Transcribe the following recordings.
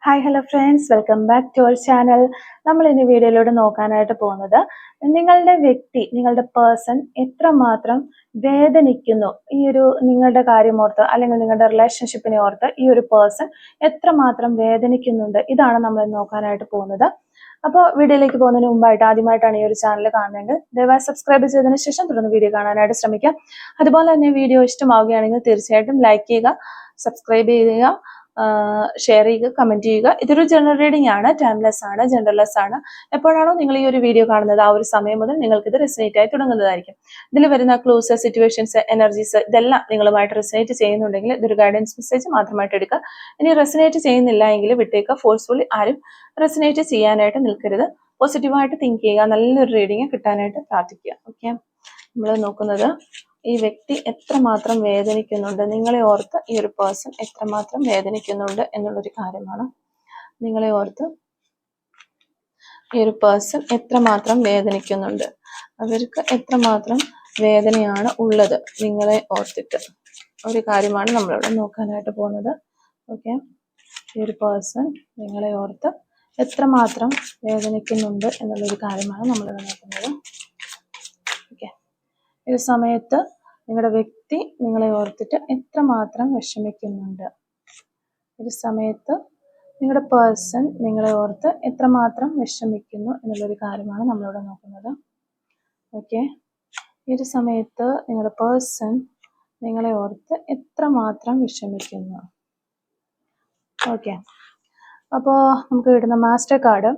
Hi hello friends, welcome back to our channel. നമ്മൾ ഇനി വീഡിയോയിലൂടെ നോക്കാനായിട്ട് പോകുന്നത് നിങ്ങളുടെ വ്യക്തി, നിങ്ങളുടെ പേഴ്സൺ എത്രമാത്രം വേദനിക്കുന്നു ഈ ഒരു നിങ്ങളുടെ കാര്യം ഓർത്ത്, അല്ലെങ്കിൽ നിങ്ങളുടെ റിലേഷൻഷിപ്പിനെ ഓർത്ത് ഈ ഒരു പേഴ്സൺ എത്രമാത്രം വേദനിക്കുന്നുണ്ട്, ഇതാണ് നമ്മൾ നോക്കാനായിട്ട് പോകുന്നത്. അപ്പോൾ വീഡിയോയിലേക്ക് പോകുന്നതിന് മുമ്പായിട്ട് ആദ്യമായിട്ടാണ് ഈ ഒരു ചാനൽ കാണുന്നതെങ്കിൽ ദയവായി സബ്സ്ക്രൈബ് ചെയ്തതിന് ശേഷം തുടർന്ന് വീഡിയോ കാണാനായിട്ട് ശ്രമിക്കാം. അതുപോലെ തന്നെ വീഡിയോ ഇഷ്ടമാവുകയാണെങ്കിൽ തീർച്ചയായിട്ടും ലൈക്ക് ചെയ്യുക, സബ്സ്ക്രൈബ് ചെയ്യുക, ഷെയർ ചെയ്യുക, കമന്റ് ചെയ്യുക. ഇതൊരു ജനറൽ റീഡിംഗ് ആണ്, ടൈംലെസ് ആണ്, ജനറൽലെസ് ആണ്. എപ്പോഴാണോ നിങ്ങൾ ഈ ഒരു വീഡിയോ കാണുന്നത് ആ ഒരു സമയം മുതൽ നിങ്ങൾക്ക് ഇത് റെസനേറ്റ് ആയി തുടങ്ങുന്നതായിരിക്കും. ഇതിൽ വരുന്ന ക്ലൂസ്, സിറ്റുവേഷൻസ്, എനർജീസ് ഇതെല്ലാം നിങ്ങളുമായിട്ട് റെസനേറ്റ് ചെയ്യുന്നുണ്ടെങ്കിൽ ഇതൊരു ഗൈഡൻസ് മെസ്സേജ് മാത്രമായിട്ട് എടുക്കുക. ഇനി റെസനേറ്റ് ചെയ്യുന്നില്ല എങ്കിൽ വിട്ടേക്കുക. ഫോഴ്സ്ഫുള്ളി ആരും റെസനേറ്റ് ചെയ്യാനായിട്ട് നിൽക്കരുത്. പോസിറ്റീവായിട്ട് തിങ്ക് ചെയ്യുക, നല്ലൊരു റീഡിങ് കിട്ടാനായിട്ട് പ്രാർത്ഥിക്കുക. ഓക്കെ, നമ്മൾ നോക്കുന്നത് ഈ വ്യക്തി എത്രമാത്രം വേദനിക്കുന്നുണ്ട്, നിങ്ങളെ ഓർത്ത് ഈ ഒരു പേഴ്സൺ എത്രമാത്രം വേദനിക്കുന്നുണ്ട് എന്നുള്ളൊരു കാര്യമാണ്. നിങ്ങളെ ഓർത്ത് ഈ ഒരു പേഴ്സൺ എത്രമാത്രം വേദനിക്കുന്നുണ്ട്, അവർക്ക് എത്രമാത്രം വേദനയാണ് ഉള്ളത് നിങ്ങളെ ഓർത്തിട്ട്, ഒരു കാര്യമാണ് നമ്മളിവിടെ നോക്കാനായിട്ട് പോകുന്നത്. ഓക്കെ, ഈ ഒരു പേഴ്സൺ നിങ്ങളെ ഓർത്ത് എത്രമാത്രം വേദനിക്കുന്നുണ്ട് എന്നുള്ളൊരു കാര്യമാണ് നമ്മളിവിടെ നോക്കുന്നത്. ഓക്കെ, ഈ സമയത്ത് നിങ്ങളുടെ വ്യക്തി നിങ്ങളെ ഓർത്തിട്ട് എത്രമാത്രം വിഷമിക്കുന്നുണ്ട്, ഒരു സമയത്ത് നിങ്ങളുടെ പേഴ്സൺ നിങ്ങളെ ഓർത്ത് എത്രമാത്രം വിഷമിക്കുന്നു എന്നുള്ളൊരു കാര്യമാണ് നമ്മളിവിടെ നോക്കുന്നത്. ഓക്കെ, ഈ ഒരു സമയത്ത് നിങ്ങളുടെ പേഴ്സൺ നിങ്ങളെ ഓർത്ത് എത്രമാത്രം വിഷമിക്കുന്നു. ഓക്കെ, അപ്പോൾ നമുക്ക് കിട്ടുന്ന master card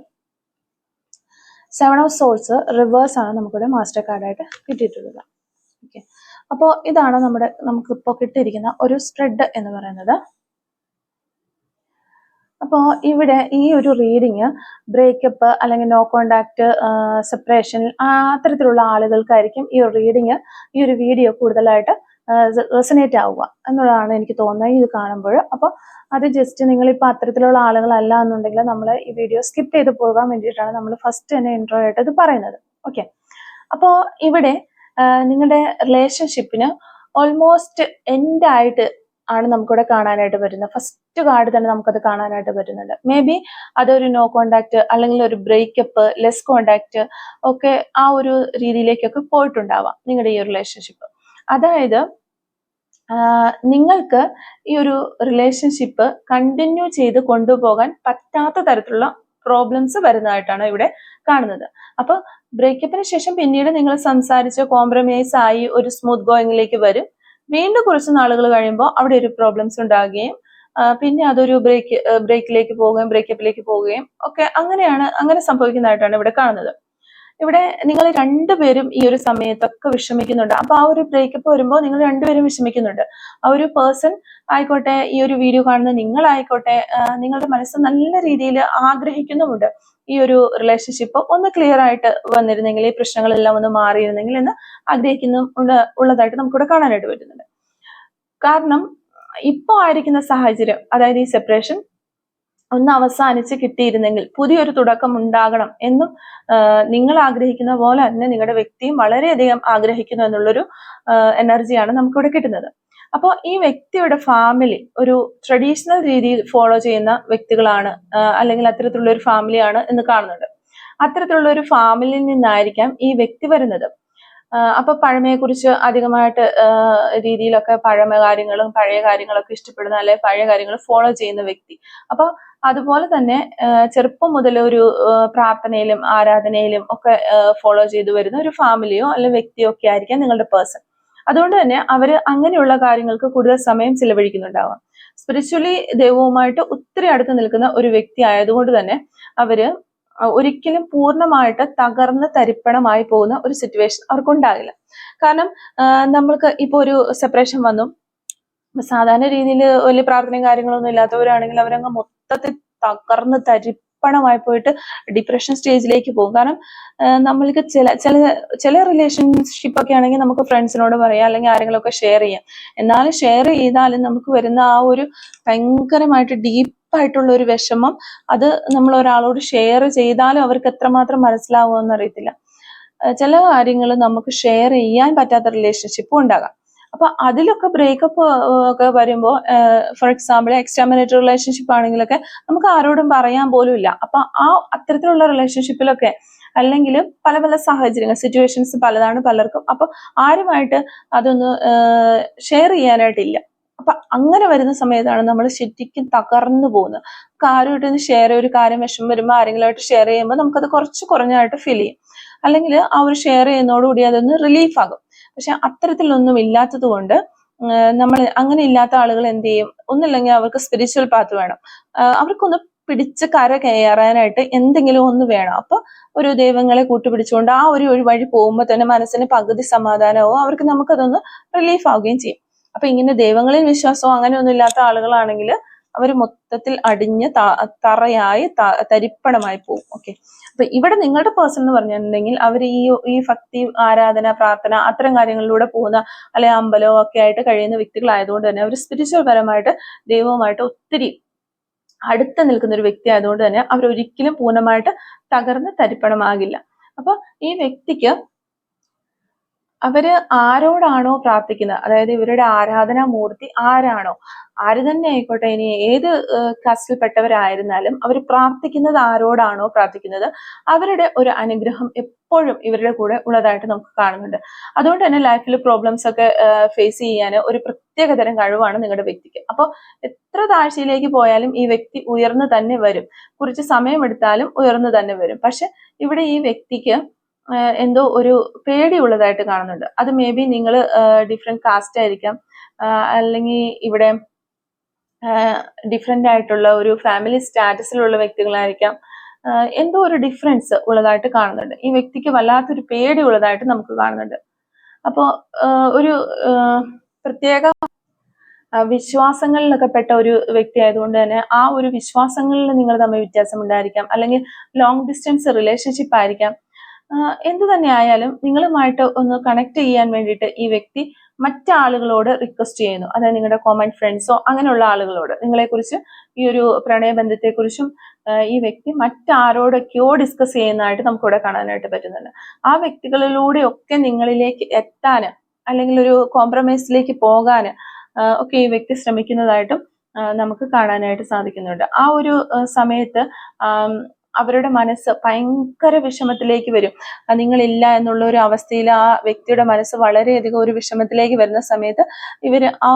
7 of souls reverse ആണ് നമുക്കിവിടെ മാസ്റ്റർ കാർഡായിട്ട് കിട്ടിയിട്ടുള്ളത്. ഓക്കെ, അപ്പോൾ ഇതാണ് നമുക്കിപ്പോൾ കിട്ടിയിരിക്കുന്ന ഒരു സ്പ്രെഡ് എന്ന് പറയുന്നത്. അപ്പോൾ ഇവിടെ ഈ ഒരു റീഡിങ് ബ്രേക്കപ്പ് അല്ലെങ്കിൽ നോ കോണ്ടാക്ട്, സെപ്പറേഷൻ അത്തരത്തിലുള്ള ആളുകൾക്കായിരിക്കും ഈ ഒരു റീഡിങ്, ഈ ഒരു വീഡിയോ കൂടുതലായിട്ട് റെസനേറ്റ് ആവുക എന്നുള്ളതാണ് എനിക്ക് തോന്നുന്നത് ഇത് കാണുമ്പോൾ. അപ്പോൾ അത് ജസ്റ്റ് നിങ്ങളിപ്പോൾ അത്തരത്തിലുള്ള ആളുകളല്ല എന്നുണ്ടെങ്കിൽ നമ്മൾ ഈ വീഡിയോ സ്കിപ്പ് ചെയ്ത് പോകാൻ വേണ്ടിയിട്ടാണ് നമ്മൾ ഫസ്റ്റ് തന്നെ ഇൻട്രോ ആയിട്ട് ഇത് പറയുന്നത്. ഓക്കെ, അപ്പോൾ ഇവിടെ നിങ്ങളുടെ റിലേഷൻഷിപ്പിന് ഓൾമോസ്റ്റ് എൻഡ് ആയിട്ട് ആണ് നമുക്കിവിടെ കാണാനായിട്ട് പറ്റുന്നത്. ഫസ്റ്റ് കാർഡ് തന്നെ നമുക്കത് കാണാനായിട്ട് പറ്റുന്നുണ്ട്. മേ ബി അതൊരു നോ കോണ്ടാക്ട് അല്ലെങ്കിൽ ഒരു ബ്രേക്കപ്പ്, ലെസ് കോണ്ടാക്ട് ഒക്കെ ആ ഒരു രീതിയിലേക്കൊക്കെ പോയിട്ടുണ്ടാവാം നിങ്ങളുടെ ഈ റിലേഷൻഷിപ്പ്. അതായത് നിങ്ങൾക്ക് ഈ ഒരു റിലേഷൻഷിപ്പ് കണ്ടിന്യൂ ചെയ്ത് കൊണ്ടുപോകാൻ പറ്റാത്ത തരത്തിലുള്ള പ്രോബ്ലംസ് വരുന്നതായിട്ടാണ് ഇവിടെ കാണുന്നത്. അപ്പൊ ബ്രേക്കപ്പിന് ശേഷം പിന്നീട് നിങ്ങൾ സംസാരിച്ച് കോംപ്രമൈസ് ആയി ഒരു സ്മൂത്ത് ഗോയിങ്ങിലേക്ക് വരും. വീണ്ടും കുറച്ച് നാളുകൾ കഴിയുമ്പോൾ അവിടെ ഒരു പ്രോബ്ലംസ് ഉണ്ടാകുകയും പിന്നെ അതൊരു ബ്രേക്കിലേക്ക് പോവുകയും ബ്രേക്കപ്പിലേക്ക് പോവുകയും ഒക്കെ അങ്ങനെ സംഭവിക്കുന്നതായിട്ടാണ് ഇവിടെ കാണുന്നത്. ഇവിടെ നിങ്ങൾ രണ്ടുപേരും ഈ ഒരു സമയത്തൊക്കെ വിഷമിക്കുന്നുണ്ട്. അപ്പൊ ആ ഒരു ബ്രേക്കപ്പ് വരുമ്പോൾ നിങ്ങൾ രണ്ടുപേരും വിഷമിക്കുന്നുണ്ട്. ആ ഒരു പേഴ്സൺ ആയിക്കോട്ടെ, ഈ ഒരു വീഡിയോ കാണുന്ന നിങ്ങളായിക്കോട്ടെ, നിങ്ങളുടെ മനസ്സ് നല്ല രീതിയിൽ ആഗ്രഹിക്കുന്നുമുണ്ട് ഈ ഒരു റിലേഷൻഷിപ്പ് ഒന്ന് ക്ലിയർ ആയിട്ട് വന്നിരുന്നെങ്കിൽ, ഈ പ്രശ്നങ്ങളെല്ലാം ഒന്ന് മാറിയിരുന്നെങ്കിൽ എന്ന് ഉള്ളതായിട്ട് നമുക്കിവിടെ കാണാനായിട്ട് പറ്റുന്നുണ്ട്. കാരണം ഇപ്പൊ ആയിരിക്കുന്ന സാഹചര്യം, അതായത് ഈ സെപ്പറേഷൻ ഒന്ന് അവസാനിച്ച് കിട്ടിയിരുന്നെങ്കിൽ പുതിയൊരു തുടക്കം ഉണ്ടാകണം എന്നും നിങ്ങൾ ആഗ്രഹിക്കുന്ന പോലെ തന്നെ നിങ്ങളുടെ വ്യക്തിയും വളരെയധികം ആഗ്രഹിക്കുന്നു എന്നുള്ളൊരു എനർജിയാണ് നമുക്കിവിടെ കിട്ടുന്നത്. അപ്പോൾ ഈ വ്യക്തിയുടെ ഫാമിലി ഒരു ട്രഡീഷണൽ രീതിയിൽ ഫോളോ ചെയ്യുന്ന വ്യക്തികളാണ്, അല്ലെങ്കിൽ അത്തരത്തിലുള്ള ഒരു ഫാമിലിയാണ് എന്ന് കാണുന്നുണ്ട്. അത്തരത്തിലുള്ള ഒരു ഫാമിലിയിൽ നിന്നായിരിക്കാം ഈ വ്യക്തി വരുന്നത്. അപ്പൊ പഴമയെക്കുറിച്ച് അധികമായിട്ട് രീതിയിലൊക്കെ പഴയ കാര്യങ്ങളൊക്കെ ഇഷ്ടപ്പെടുന്ന, അല്ലെങ്കിൽ പഴയ കാര്യങ്ങൾ ഫോളോ ചെയ്യുന്ന വ്യക്തി. അപ്പൊ അതുപോലെ തന്നെ ചെറുപ്പം മുതൽ ഒരു പ്രാർത്ഥനയിലും ആരാധനയിലും ഒക്കെ ഫോളോ ചെയ്തു വരുന്ന ഒരു ഫാമിലിയോ അല്ലെങ്കിൽ വ്യക്തിയോ ഒക്കെ ആയിരിക്കാം നിങ്ങളുടെ പേഴ്സൺ. അതുകൊണ്ട് തന്നെ അവര് അങ്ങനെയുള്ള കാര്യങ്ങൾക്ക് കൂടുതൽ സമയം ചിലവഴിക്കുന്നുണ്ടാവാം. സ്പിരിച്വലി ദൈവവുമായിട്ട് ഒത്തിരി അടുത്ത് നിൽക്കുന്ന ഒരു വ്യക്തി ആയതുകൊണ്ട് തന്നെ അവര് ഒരിക്കലും പൂർണ്ണമായിട്ട് തകർന്ന് തരിപ്പണമായി പോകുന്ന ഒരു സിറ്റുവേഷൻ അവർക്കുണ്ടാകില്ല. കാരണം നമ്മൾക്ക് ഇപ്പൊ ഒരു സെപ്പറേഷൻ വന്നു, സാധാരണ രീതിയിൽ വലിയ പ്രാർത്ഥനയും കാര്യങ്ങളൊന്നും ഇല്ലാത്തവരാണെങ്കിൽ അവരങ്ങ് മൊത്തത്തിൽ തകർന്ന് തരിപ്പണമായി പോയിട്ട് ഡിപ്രഷൻ സ്റ്റേജിലേക്ക് പോകും. കാരണം നമ്മൾക്ക് ചില റിലേഷൻഷിപ്പ് ഒക്കെ ആണെങ്കിൽ നമുക്ക് ഫ്രണ്ട്സിനോട് പറയാം, അല്ലെങ്കിൽ ആരെങ്കിലും ഒക്കെ ഷെയർ ചെയ്യാം. എന്നാലും ഷെയർ ചെയ്താലും നമുക്ക് വരുന്ന ആ ഒരു ഭയങ്കരമായിട്ട് ഡീപ്പായിട്ടുള്ള ഒരു വിഷമം, അത് നമ്മൾ ഒരാളോട് ഷെയർ ചെയ്താലും അവർക്ക് എത്രമാത്രം മനസ്സിലാവുമെന്ന് അറിയത്തില്ല. ചില കാര്യങ്ങൾ നമുക്ക് ഷെയർ ചെയ്യാൻ പറ്റാത്ത റിലേഷൻഷിപ്പും ഉണ്ടാകാം. അപ്പൊ അതിലൊക്കെ ബ്രേക്കപ്പ് ഒക്കെ വരുമ്പോൾ for example extra marital relationship ആണെങ്കിലൊക്കെ നമുക്ക് ആരോടും പറയാൻ പോലും ഇല്ല. അപ്പൊ ആ അത്തരത്തിലുള്ള റിലേഷൻഷിപ്പിലൊക്കെ അല്ലെങ്കിൽ പല പല സാഹചര്യങ്ങൾ സിറ്റുവേഷൻസ് പലതാണ് പലർക്കും. അപ്പൊ ആരുമായിട്ട് അതൊന്ന് ഷെയർ ചെയ്യാനായിട്ടില്ല. അപ്പൊ അങ്ങനെ വരുന്ന സമയത്താണ് നമ്മൾ ശരിക്കും തകർന്നു പോകുന്നത്. ആരുമായിട്ട് ഷെയർ ഒരു കാര്യം വിഷമം വരുമ്പോൾ ആരെങ്കിലുമായിട്ട് ഷെയർ ചെയ്യുമ്പോൾ നമുക്കത് കുറച്ച് കുറഞ്ഞായിട്ട് ഫീൽ ചെയ്യും. അല്ലെങ്കിൽ ആ ഒരു ഷെയർ ചെയ്യുന്നതോടുകൂടി അതൊന്ന് റിലീഫ് ആകും. പക്ഷെ അത്തരത്തിലൊന്നും ഇല്ലാത്തത് കൊണ്ട് നമ്മൾ അങ്ങനെ ഇല്ലാത്ത ആളുകൾ എന്ത് ചെയ്യും? ഒന്നില്ലെങ്കിൽ അവർക്ക് സ്പിരിച്വൽ പാത്ത് വേണം, അവർക്കൊന്ന് പിടിച്ച് കര കയറാനായിട്ട് എന്തെങ്കിലും ഒന്ന് വേണം. അപ്പൊ ഒരു ദൈവങ്ങളെ കൂട്ടുപിടിച്ചുകൊണ്ട് ആ ഒരു വഴി പോകുമ്പോൾ തന്നെ മനസ്സിന് പകുതി സമാധാനമാവും, അവർക്ക് നമുക്കതൊന്ന് റിലീഫ് ആവുകയും ചെയ്യും. അപ്പൊ ഇങ്ങനെ ദൈവങ്ങളിൽ വിശ്വാസവും അങ്ങനെയൊന്നും ഇല്ലാത്ത ആളുകളാണെങ്കിൽ അവർ മൊത്തത്തിൽ അടിഞ്ഞ് തറയായി തരിപ്പണമായി പോകും. ഓക്കെ, അപ്പൊ ഇവിടെ നിങ്ങളുടെ പേഴ്സൺ എന്ന് പറഞ്ഞിട്ടുണ്ടെങ്കിൽ അവർ ഈ ഭക്തി ആരാധന പ്രാർത്ഥന അത്തരം കാര്യങ്ങളിലൂടെ പോകുന്ന അല്ലെ അമ്പലവും ഒക്കെ ആയിട്ട് കഴിയുന്ന വ്യക്തികളായതുകൊണ്ട് തന്നെ അവർ സ്പിരിച്വൽ പരമായിട്ട് ദൈവവുമായിട്ട് ഒത്തിരി അടുത്ത് നിൽക്കുന്ന ഒരു വ്യക്തി ആയതുകൊണ്ട് തന്നെ അവർ ഒരിക്കലും പൂർണ്ണമായിട്ട് തകർന്ന് തരിപ്പണമാകില്ല. അപ്പൊ ഈ വ്യക്തിക്ക് അവര് ആരോടാണോ പ്രാർത്ഥിക്കുന്നത്, അതായത് ഇവരുടെ ആരാധനാ മൂർത്തി ആരാണോ, ആര് തന്നെ ആയിക്കോട്ടെ, ഇനി ഏത് കാസ്റ്റിൽപ്പെട്ടവരായിരുന്നാലും അവർ പ്രാർത്ഥിക്കുന്നത് ആരോടാണോ പ്രാർത്ഥിക്കുന്നത് അവരുടെ ഒരു അനുഗ്രഹം എപ്പോഴും ഇവരുടെ കൂടെ ഉള്ളതായിട്ട് നമുക്ക് കാണുന്നുണ്ട്. അതുകൊണ്ട് തന്നെ ലൈഫിൽ പ്രോബ്ലംസ് ഒക്കെ ഫേസ് ചെയ്യാൻ ഒരു പ്രത്യേകതരം കഴിവാണ് നിങ്ങളുടെ വ്യക്തിക്ക്. അപ്പോൾ എത്ര താഴ്ചയിലേക്ക് പോയാലും ഈ വ്യക്തി ഉയർന്നു തന്നെ വരും, കുറച്ച് സമയമെടുത്താലും ഉയർന്നു തന്നെ വരും. പക്ഷെ ഇവിടെ ഈ വ്യക്തിക്ക് എന്തോ ഒരു പേടിയുള്ളതായിട്ട് കാണുന്നുണ്ട്. അത് മേ ബി നിങ്ങൾ ഡിഫറെന്റ് കാസ്റ്റ് ആയിരിക്കാം, അല്ലെങ്കിൽ ഇവിടെ ഡിഫറെന്റ് ആയിട്ടുള്ള ഒരു ഫാമിലി സ്റ്റാറ്റസിലുള്ള വ്യക്തികളായിരിക്കാം. എന്തോ ഒരു ഡിഫറൻസ് ഉള്ളതായിട്ട് കാണുന്നുണ്ട്. ഈ വ്യക്തിക്ക് വല്ലാത്തൊരു പേടി ഉള്ളതായിട്ട് നമുക്ക് കാണുന്നുണ്ട്. അപ്പോൾ ഒരു പ്രത്യേക വിശ്വാസങ്ങളിലൊക്കെ പെട്ട ഒരു വ്യക്തി ആയതുകൊണ്ട് തന്നെ ആ ഒരു വിശ്വാസങ്ങളിൽ നിങ്ങൾ തമ്മിൽ വ്യത്യാസം ഉണ്ടായിരിക്കാം, അല്ലെങ്കിൽ ലോങ് ഡിസ്റ്റൻസ് റിലേഷൻഷിപ്പ് ആയിരിക്കാം. എന്തു തന്നെ ആയാലും നിങ്ങളുമായിട്ട് ഒന്ന് കണക്ട് ചെയ്യാൻ വേണ്ടിയിട്ട് ഈ വ്യക്തി മറ്റാളുകളോട് റിക്വസ്റ്റ് ചെയ്യുന്നു. അതായത് നിങ്ങളുടെ കോമൺ ഫ്രണ്ട്സോ അങ്ങനെയുള്ള ആളുകളോട് നിങ്ങളെക്കുറിച്ച് ഈ ഒരു പ്രണയബന്ധത്തെക്കുറിച്ചും ഈ വ്യക്തി മറ്റാരോടൊക്കെയോ ഡിസ്കസ് ചെയ്യുന്നതായിട്ട് നമുക്കിവിടെ കാണാനായിട്ട് പറ്റുന്നുണ്ട്. ആ വ്യക്തികളിലൂടെ ഒക്കെ നിങ്ങളിലേക്ക് എത്താൻ അല്ലെങ്കിൽ ഒരു കോംപ്രമൈസിലേക്ക് പോകാൻ ഒക്കെ ഈ വ്യക്തി ശ്രമിക്കുന്നതായിട്ടും നമുക്ക് കാണാനായിട്ട് സാധിക്കുന്നുണ്ട്. ആ ഒരു സമയത്ത് അവരുടെ മനസ്സ് ഭയങ്കര വിഷമത്തിലേക്ക് വരും. നിങ്ങളില്ല എന്നുള്ള ഒരു അവസ്ഥയിൽ ആ വ്യക്തിയുടെ മനസ്സ് വളരെയധികം ഒരു വിഷമത്തിലേക്ക് വരുന്ന സമയത്ത് ഇവര് ആ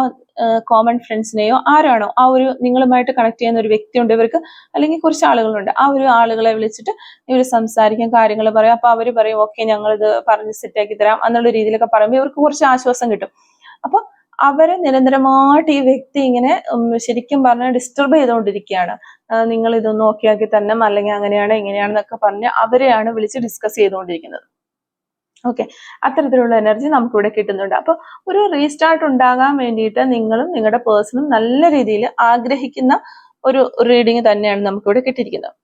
കോമൺ ഫ്രണ്ട്സിനെയോ ആരാണോ ആ ഒരു നിങ്ങളുമായിട്ട് കണക്ട് ചെയ്യുന്ന ഒരു വ്യക്തിയുണ്ട് ഇവർക്ക്, അല്ലെങ്കിൽ കുറച്ച് ആളുകളുണ്ട്, ആ ഒരു ആളുകളെ വിളിച്ചിട്ട് ഇവർ സംസാരിക്കും, കാര്യങ്ങൾ പറയും. അപ്പൊ അവര് പറയും ഓക്കെ ഞങ്ങളിത് പറഞ്ഞ് സെറ്റാക്കി തരാം എന്നുള്ള രീതിയിലൊക്കെ പറയുമ്പോൾ ഇവർക്ക് കുറച്ച് ആശ്വാസം കിട്ടും. അപ്പൊ അവരെ നിരന്തരമായിട്ട് ഈ വ്യക്തി ഇങ്ങനെ ശരിക്കും പറഞ്ഞാൽ ഡിസ്റ്റർബ് ചെയ്തുകൊണ്ടിരിക്കുകയാണ്. നിങ്ങൾ ഇതൊന്നും ഓക്കെ ആക്കി തന്നെ, അല്ലെങ്കിൽ അങ്ങനെയാണ് ഇങ്ങനെയാണെന്നൊക്കെ പറഞ്ഞ് അവരെയാണ് വിളിച്ച് ഡിസ്കസ് ചെയ്തുകൊണ്ടിരിക്കുന്നത്. ഓക്കെ, അത്തരത്തിലുള്ള എനർജി നമുക്കിവിടെ കിട്ടുന്നുണ്ട്. അപ്പൊ ഒരു റീസ്റ്റാർട്ട് ഉണ്ടാകാൻ വേണ്ടിയിട്ട് നിങ്ങളും നിങ്ങളുടെ പേഴ്സണും നല്ല രീതിയിൽ ആഗ്രഹിക്കുന്ന ഒരു റീഡിങ് തന്നെയാണ് നമുക്കിവിടെ കിട്ടിയിരിക്കുന്നത്.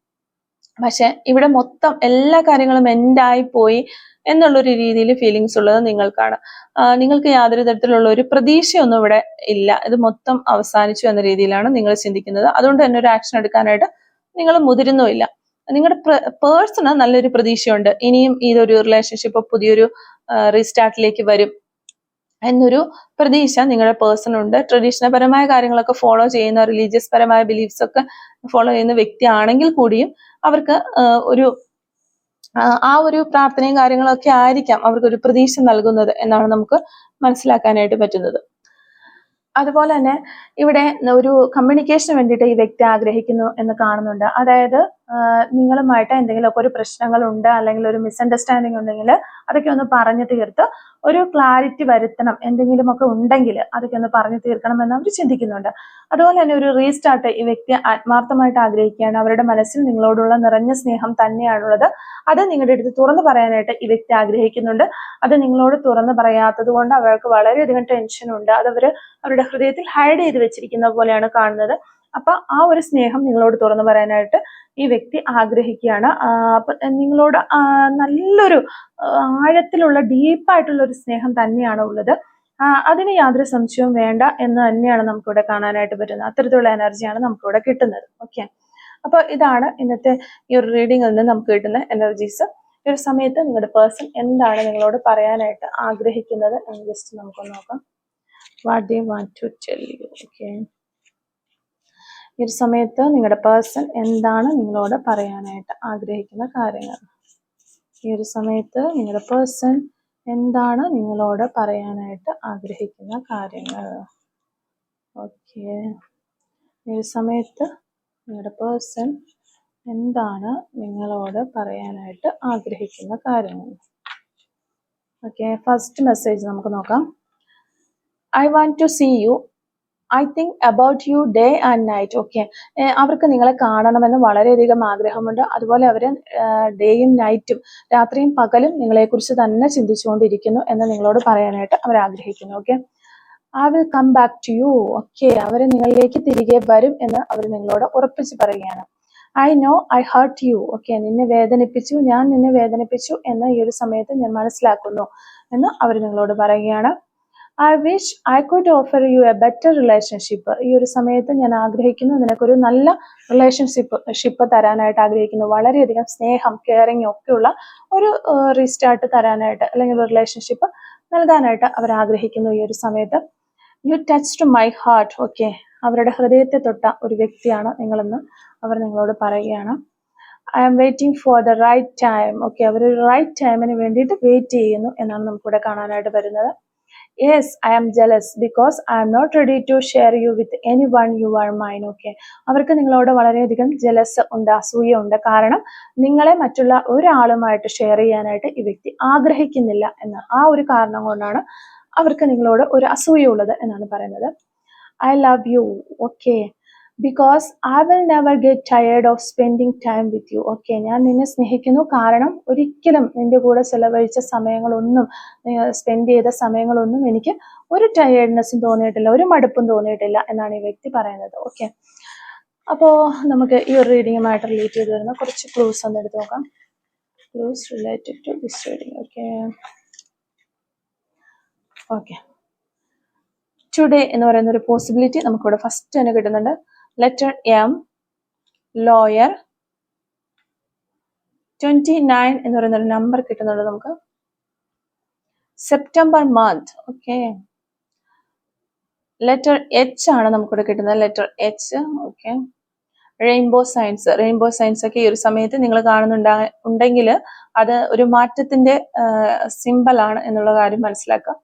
പക്ഷെ ഇവിടെ മൊത്തം എല്ലാ കാര്യങ്ങളും എൻഡായി പോയി എന്നുള്ളൊരു രീതിയിൽ ഫീലിങ്സ് ഉള്ളത് നിങ്ങൾക്കാണ്. നിങ്ങൾക്ക് യാതൊരു തരത്തിലുള്ള ഒരു പ്രതീക്ഷയൊന്നും ഇവിടെ ഇല്ല. ഇത് മൊത്തം അവസാനിച്ചു എന്ന രീതിയിലാണ് നിങ്ങൾ ചിന്തിക്കുന്നത്. അതുകൊണ്ട് തന്നെ ഒരു ആക്ഷൻ എടുക്കാനായിട്ട് നിങ്ങൾ മുതിരുന്നുമില്ല. നിങ്ങളുടെ പേഴ്സണ് നല്ലൊരു പ്രതീക്ഷയുണ്ട്, ഇനിയും ഇതൊരു റിലേഷൻഷിപ്പ് പുതിയൊരു റീസ്റ്റാർട്ടിലേക്ക് വരും എന്നൊരു പ്രതീക്ഷ നിങ്ങളുടെ പേഴ്സൺ ഉണ്ട്. ട്രഡീഷണൽ പരമായ കാര്യങ്ങളൊക്കെ ഫോളോ ചെയ്യുന്ന, റിലീജിയസ് പരമായ ബിലീഫ്സ് ഒക്കെ ഫോളോ ചെയ്യുന്ന വ്യക്തി ആണെങ്കിൽ കൂടിയും അവർക്ക് ആ ഒരു പ്രാർത്ഥനയും കാര്യങ്ങളൊക്കെ ആയിരിക്കാം അവർക്കൊരു പ്രതീക്ഷ നൽകുന്നത് എന്നാണ് നമുക്ക് മനസ്സിലാക്കാനായിട്ട് പറ്റുന്നത്. അതുപോലെ തന്നെ ഇവിടെ ഒരു കമ്മ്യൂണിക്കേഷന് വേണ്ടിയിട്ട് ഈ വ്യക്തി ആഗ്രഹിക്കുന്നു എന്ന് കാണുന്നുണ്ട്. അതായത് നിങ്ങളുമായിട്ട് എന്തെങ്കിലുമൊക്കെ ഒരു പ്രശ്നങ്ങളുണ്ട്, അല്ലെങ്കിൽ ഒരു മിസ്അണ്ടർസ്റ്റാൻഡിങ് ഉണ്ടെങ്കിൽ അതൊക്കെ ഒന്ന് പറഞ്ഞു തീർത്ത് ഒരു ക്ലാരിറ്റി വരുത്തണം. എന്തെങ്കിലുമൊക്കെ ഉണ്ടെങ്കിൽ അതൊക്കെ ഒന്ന് പറഞ്ഞു തീർക്കണം എന്ന് അവർ ചിന്തിക്കുന്നുണ്ട്. അതുപോലെ തന്നെ ഒരു റീസ്റ്റാർട്ട് ഈ വ്യക്തി ആത്മാർത്ഥമായിട്ട് ആഗ്രഹിക്കുകയാണ്. അവരുടെ മനസ്സിൽ നിങ്ങളോടുള്ള നിറഞ്ഞ സ്നേഹം തന്നെയാണുള്ളത്. അത് നിങ്ങളുടെ അടുത്ത് തുറന്നു പറയാനായിട്ട് ഈ വ്യക്തി ആഗ്രഹിക്കുന്നുണ്ട്. അത് നിങ്ങളോട് തുറന്നു പറയാത്തത് കൊണ്ട് അവർക്ക് വളരെയധികം ടെൻഷൻ ഉണ്ട്. അത് അവരുടെ ഹൃദയത്തിൽ ഹൈഡ് ചെയ്ത് വെച്ചിരിക്കുന്ന പോലെയാണ് കാണുന്നത്. അപ്പൊ ആ ഒരു സ്നേഹം നിങ്ങളോട് തുറന്നു പറയാനായിട്ട് ഈ വ്യക്തി ആഗ്രഹിക്കുകയാണ്. അപ്പൊ നിങ്ങളോട് നല്ലൊരു ആഴത്തിലുള്ള ഡീപ്പായിട്ടുള്ള ഒരു സ്നേഹം തന്നെയാണ് ഉള്ളത്. അതിന് യാതൊരു സംശയവും വേണ്ട എന്ന് തന്നെയാണ് നമുക്കിവിടെ കാണാനായിട്ട് പറ്റുന്നത്. അത്തരത്തിലുള്ള എനർജിയാണ് നമുക്കിവിടെ കിട്ടുന്നത്. ഓക്കെ, അപ്പൊ ഇതാണ് ഇന്നത്തെ ഈ ഒരു റീഡിങ്ങിൽ നിന്ന് നമുക്ക് കിട്ടുന്ന എനർജീസ്. ഈ ഒരു സമയത്ത് നിങ്ങളുടെ പേഴ്സൺ എന്താണ് നിങ്ങളോട് പറയാനായിട്ട് ആഗ്രഹിക്കുന്നത് എന്ന് ജസ്റ്റ് നമുക്കൊന്ന് നോക്കാം. what they want to tell you. Okay. ഈ ഒരു സമയത്ത് നിങ്ങളുടെ പേഴ്സൺ എന്താണ് നിങ്ങളോട് പറയാനായിട്ട് ആഗ്രഹിക്കുന്ന കാര്യങ്ങൾ? ഈ ഒരു സമയത്ത് നിങ്ങളുടെ പേഴ്സൺ എന്താണ് നിങ്ങളോട് പറയാനായിട്ട് ആഗ്രഹിക്കുന്ന കാര്യങ്ങൾ? ഓക്കെ. ഈ ഒരു സമയത്ത് നിങ്ങളുടെ പേഴ്സൺ എന്താണ് നിങ്ങളോട് പറയാനായിട്ട് ആഗ്രഹിക്കുന്ന കാര്യങ്ങൾ? ഓക്കെ, ഫസ്റ്റ് മെസ്സേജ് നമുക്ക് നോക്കാം. I want to see you, I think about you day and night. Okay, അവർക്ക് നിങ്ങളെ കാണണമെന്ന് വളരെയധികം ആഗ്രഹമുണ്ട്. അതുപോലെ അവർ ഡേയും നൈറ്റും, രാത്രിയും പകലും നിങ്ങളെക്കുറിച്ച് തന്നെ ചിന്തിച്ചുകൊണ്ടിരിക്കുന്നു എന്ന് നിങ്ങളോട് പറയാനായിട്ട് അവർ ആഗ്രഹിക്കുന്നു. Okay, I will come back to you. Okay, അവർ നിങ്ങളിലേക്ക് തിരികെ വരും എന്ന് അവർ നിങ്ങളോട് ഉറപ്പിച്ച് പറയുകയാണ്. I know I hurt you. Okay, നിന്നെ വേദനിപ്പിച്ചു, ഞാൻ നിന്നെ വേദനിപ്പിച്ചു എന്ന് ഈ ഒരു സമയത്ത് ഞാൻ മനസ്സിലാക്കുന്നു എന്ന് അവർ നിങ്ങളോട് പറയുകയാണ്. I wish I could offer you a better relationship. ഈ ഒരു സമയത്ത് ഞാൻ ആഗ്രഹിക്കുന്നു നിനക്കൊരു നല്ല റിലേഷൻഷിപ്പ് തരാനായിട്ട് ആഗ്രഹിക്കുന്നു. വളരെയധികം സ്നേഹം, കെയറിങ് ഒക്കെയുള്ള ഒരു റീസ്റ്റാർട്ട് തരാനായിട്ട്, അല്ലെങ്കിൽ ഒരു റിലേഷൻഷിപ്പ് നൽകാനായിട്ട് അവർ ആഗ്രഹിക്കുന്നു ഈ ഒരു സമയത്ത്. You touched my heart. Okay, അവരുടെ ഹൃദയത്തെ തൊട്ട ഒരു വ്യക്തിയാണ് നിങ്ങളെന്ന് അവർ നിങ്ങളോട് പറയുകയാണ്. I am waiting for the right time. Okay, അവർ ഒരു റൈറ്റ് ടൈമിന് വേണ്ടിയിട്ട് വെയിറ്റ് ചെയ്യുന്നു എന്നാണ് നമുക്കിവിടെ കാണാനായിട്ട് വരുന്നത്. Yes I am jealous because I am not ready to share you with any one, you are mine. Okay, അവർക്ക് നിങ്ങളോട് വളരെയധികം ജെലസ് ഉണ്ട്, അസൂയ ഉണ്ട്. കാരണം നിങ്ങളെ മറ്റുള്ള ഒരാളുമായിട്ട് ഷെയർ ചെയ്യാനായിട്ട് ഈ വ്യക്തി ആഗ്രഹിക്കുന്നില്ല എന്ന ആ ഒരു കാരണം കൊണ്ടാണ് അവർക്ക് നിങ്ങളോട് ഒരു അസൂയ ഉള്ളത് എന്നാണ് പറയുന്നത്. I love you. Okay, because I will never get tired of spending time with you. Okay, ഞാൻ നിന്നെ സ്നേഹിക്കുന്നു, കാരണം ഒരിക്കലും നിന്റെ കൂടെ ചെലവഴിച്ച സമയങ്ങളൊന്നും, സ്പെൻഡ് ചെയ്ത സമയങ്ങളൊന്നും എനിക്ക് ഒരു ടയേർഡ്നെസ്സും തോന്നിയിട്ടില്ല, ഒരു മടുപ്പും തോന്നിയിട്ടില്ല എന്നാണ് ഈ വ്യക്തി പറയുന്നത്. ഓക്കെ, അപ്പോൾ നമുക്ക് ഈ ഒരു റീഡിങ്ങുമായിട്ട് റിലേറ്റ് ചെയ്ത് വരുന്ന കുറച്ച് ക്ലൂസ് ഒന്ന് എടുത്ത് നോക്കാം. Clues related to this reading. Okay okay today എന്ന് പറയുന്ന ഒരു പോസിബിലിറ്റി നമുക്കിവിടെ ഫസ്റ്റ് തന്നെ കിട്ടുന്നുണ്ട്. ലെറ്റർ എം, ലോയർ, 29 എന്ന് പറയുന്ന ഒരു നമ്പർ കിട്ടുന്നുണ്ട് നമുക്ക്. September month. Okay, letter H ആണ് നമുക്കിവിടെ കിട്ടുന്നത്. Letter H. Okay, rainbow signs. Rainbow signs ഒക്കെ ഈ ഒരു സമയത്ത് നിങ്ങൾ കാണുന്നുണ്ടെങ്കിൽ അത് ഒരു മാറ്റത്തിന്റെ സിമ്പൽ ആണ് എന്നുള്ള കാര്യം മനസ്സിലാക്കുക.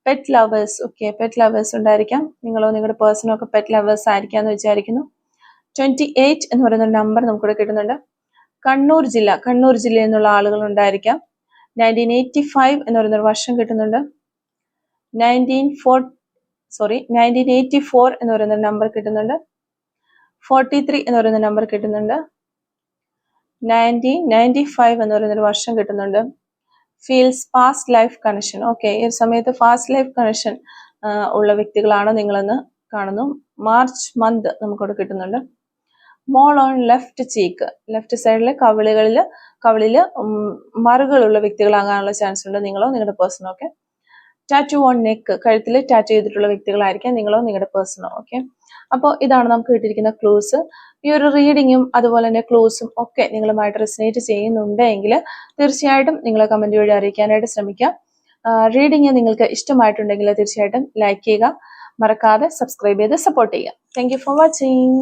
Pet lovers. Okay, pet lovers ഉണ്ടായിരിക്കാം. നിങ്ങളോ നിങ്ങളുടെ പേഴ്സണോ ഒക്കെ പെറ്റ് ലവേഴ്സ് ആയിരിക്കാമെന്ന് വിചാരിക്കുന്നു. 28 എന്ന് പറയുന്ന നമ്പർ നമുക്കിവിടെ കിട്ടുന്നുണ്ട്. കണ്ണൂർ ജില്ലയിൽ നിന്നുള്ള ആളുകൾ ഉണ്ടായിരിക്കാം. 1985 എന്ന് പറയുന്ന ഒരു വർഷം കിട്ടുന്നുണ്ട്. 1984 എന്ന് പറയുന്ന നമ്പർ കിട്ടുന്നുണ്ട്. 43 എന്ന് പറയുന്ന നമ്പർ കിട്ടുന്നുണ്ട്. 1995 എന്ന് പറയുന്ന ഒരു വർഷം കിട്ടുന്നുണ്ട്. Feels past life connection. Okay, ഈ സമയത്ത് ഫാസ്റ്റ് ലൈഫ് കണക്ഷൻ ഉള്ള വ്യക്തികളാണ് നിങ്ങളെന്ന് കാണുന്നു. മാർച്ച് മന്ത് നമുക്കിവിടെ കിട്ടുന്നുണ്ട്. Mole on left cheek. Left സൈഡിലെ കവിളില് മറുകളുള്ള വ്യക്തികളാകാനുള്ള ചാൻസ് ഉണ്ട്, നിങ്ങളോ നിങ്ങളുടെ പേഴ്സണോ. Okay, tattoo on neck. കഴുത്തിൽ ടാറ്റു ചെയ്തിട്ടുള്ള വ്യക്തികളായിരിക്കാം നിങ്ങളോ നിങ്ങളുടെ പേഴ്സണോ. ഓക്കെ, അപ്പോൾ ഇതാണ് നമുക്ക് കിട്ടിയിരിക്കുന്ന ക്ലൂസ്. ഈ ഒരു റീഡിങ്ങും അതുപോലെ തന്നെ ക്ലൂസും ഒക്കെ നിങ്ങളുമായിട്ട് റെസനേറ്റ് ചെയ്യുന്നുണ്ടെങ്കിൽ തീർച്ചയായിട്ടും നിങ്ങൾ കമന്റ് വഴി അറിയിക്കാനായിട്ട് ശ്രമിക്കുക. റീഡിങ് നിങ്ങൾക്ക് ഇഷ്ടമായിട്ടുണ്ടെങ്കിൽ തീർച്ചയായിട്ടും ലൈക്ക് ചെയ്യുക, മറക്കാതെ സബ്സ്ക്രൈബ് ചെയ്ത് സപ്പോർട്ട് ചെയ്യുക. Thank you for watching.